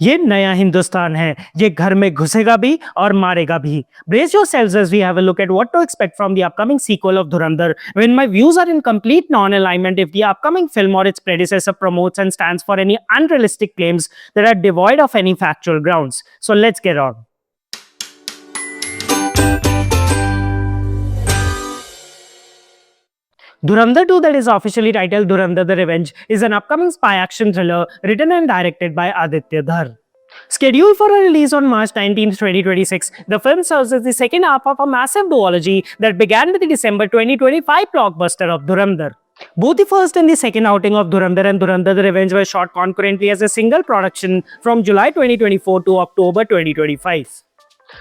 ये नया हिंदुस्तान है, ये घर में घुसेगा भी और मारेगा भी. Brace yourselves as we have a look at what to expect from the upcoming sequel of Dhurandhar. When my views are in complete non-alignment if the upcoming film or its predecessor promotes and stands for any unrealistic claims that are devoid of any factual grounds. So let's get on. Dhurandhar 2, that is officially titled Dhurandhar The Revenge, is an upcoming spy action thriller written and directed by Aditya Dhar. Scheduled for a release on March 19, 2026, the film serves as the second half of a massive duology that began with the December 2025 blockbuster of Dhurandhar. Both the first and the second outing of Dhurandhar and Dhurandhar The Revenge were shot concurrently as a single production from July 2024 to October 2025.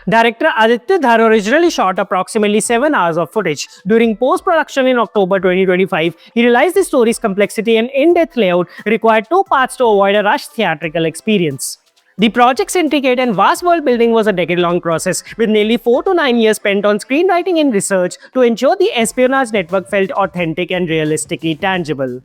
Director Aditya Dhar originally shot approximately 7 hours of footage. During post-production in October 2025, he realized the story's complexity and in-depth layout required two parts to avoid a rushed theatrical experience. The project's intricate and vast world building was a decade-long process, with nearly 4 to 9 years spent on screenwriting and research to ensure the espionage network felt authentic and realistically tangible.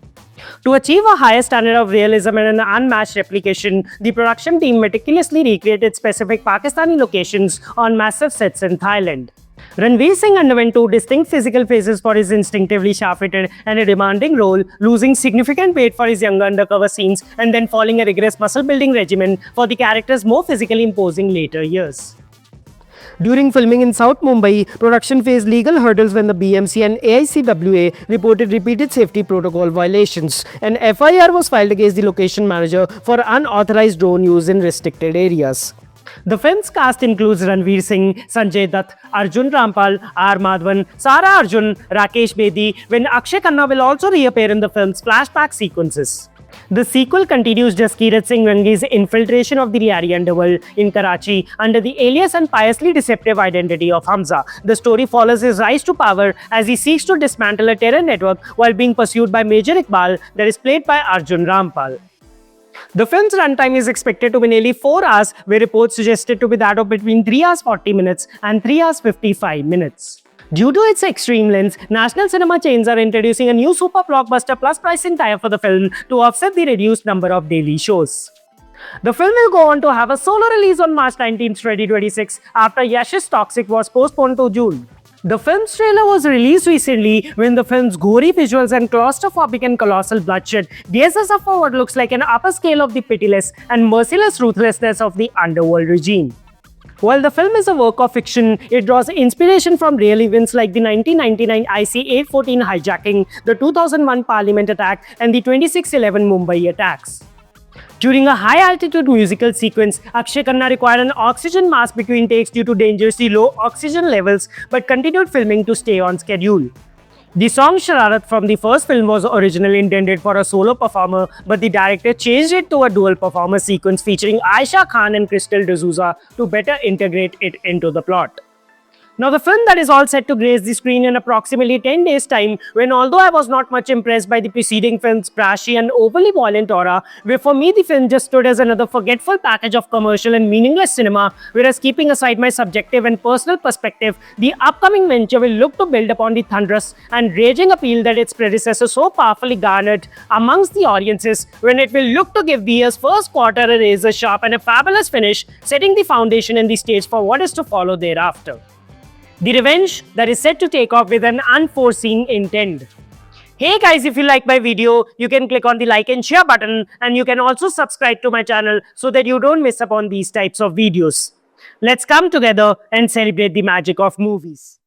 To achieve a higher standard of realism and an unmatched replication, the production team meticulously recreated specific Pakistani locations on massive sets in Thailand. Ranveer Singh underwent two distinct physical phases for his instinctively sharp-witted and a demanding role, losing significant weight for his younger undercover scenes and then following a rigorous muscle-building regimen for the character's more physically imposing later years. During filming in South Mumbai, production faced legal hurdles when the BMC and AICWA reported repeated safety protocol violations. An FIR was filed against the location manager for unauthorized drone use in restricted areas. The film's cast includes Ranveer Singh, Sanjay Dutt, Arjun Rampal, R. Madhavan, Sara Arjun, Rakesh Bedi, when Akshay Khanna will also reappear in the film's flashback sequences. The sequel continues Jaskirat Singh Rangi's infiltration of the Riyari underworld in Karachi under the alias and piously deceptive identity of Hamza. The story follows his rise to power as he seeks to dismantle a terror network while being pursued by Major Iqbal, that is played by Arjun Rampal. The film's runtime is expected to be nearly 4 hours, where reports suggested to be that of between 3 hours 40 minutes and 3 hours 55 minutes. Due to its extreme length, national cinema chains are introducing a new super blockbuster plus pricing tie for the film to offset the reduced number of daily shows. The film will go on to have a solo release on March 19, 2026 after Yash's Toxic was postponed to June. The film's trailer was released recently when the film's gory visuals and claustrophobic and colossal bloodshed dares us up for what looks like an upper scale of the pitiless and merciless ruthlessness of the underworld regime. While the film is a work of fiction, it draws inspiration from real events like the 1999 IC-814 hijacking, the 2001 Parliament attack, and the 2611 Mumbai attacks. During a high-altitude musical sequence, Akshay Khanna required an oxygen mask between takes due to dangerously low oxygen levels but continued filming to stay on schedule. The song Shararat from the first film was originally intended for a solo performer, but the director changed it to a dual performer sequence featuring Aisha Khan and Crystal D'Souza to better integrate it into the plot. Now, the film that is all set to grace the screen in approximately 10 days' time, when although I was not much impressed by the preceding film's brashy and overly violent aura, where for me the film just stood as another forgetful package of commercial and meaningless cinema, whereas keeping aside my subjective and personal perspective, the upcoming venture will look to build upon the thunderous and raging appeal that its predecessor so powerfully garnered amongst the audiences, when it will look to give the year's first quarter a razor sharp and a fabulous finish, setting the foundation and the stage for what is to follow thereafter. The revenge that is set to take off with an unforeseen intent. Hey guys, if you like my video, you can click on the like and share button, and you can also subscribe to my channel so that you don't miss up on these types of videos. Let's come together and celebrate the magic of movies.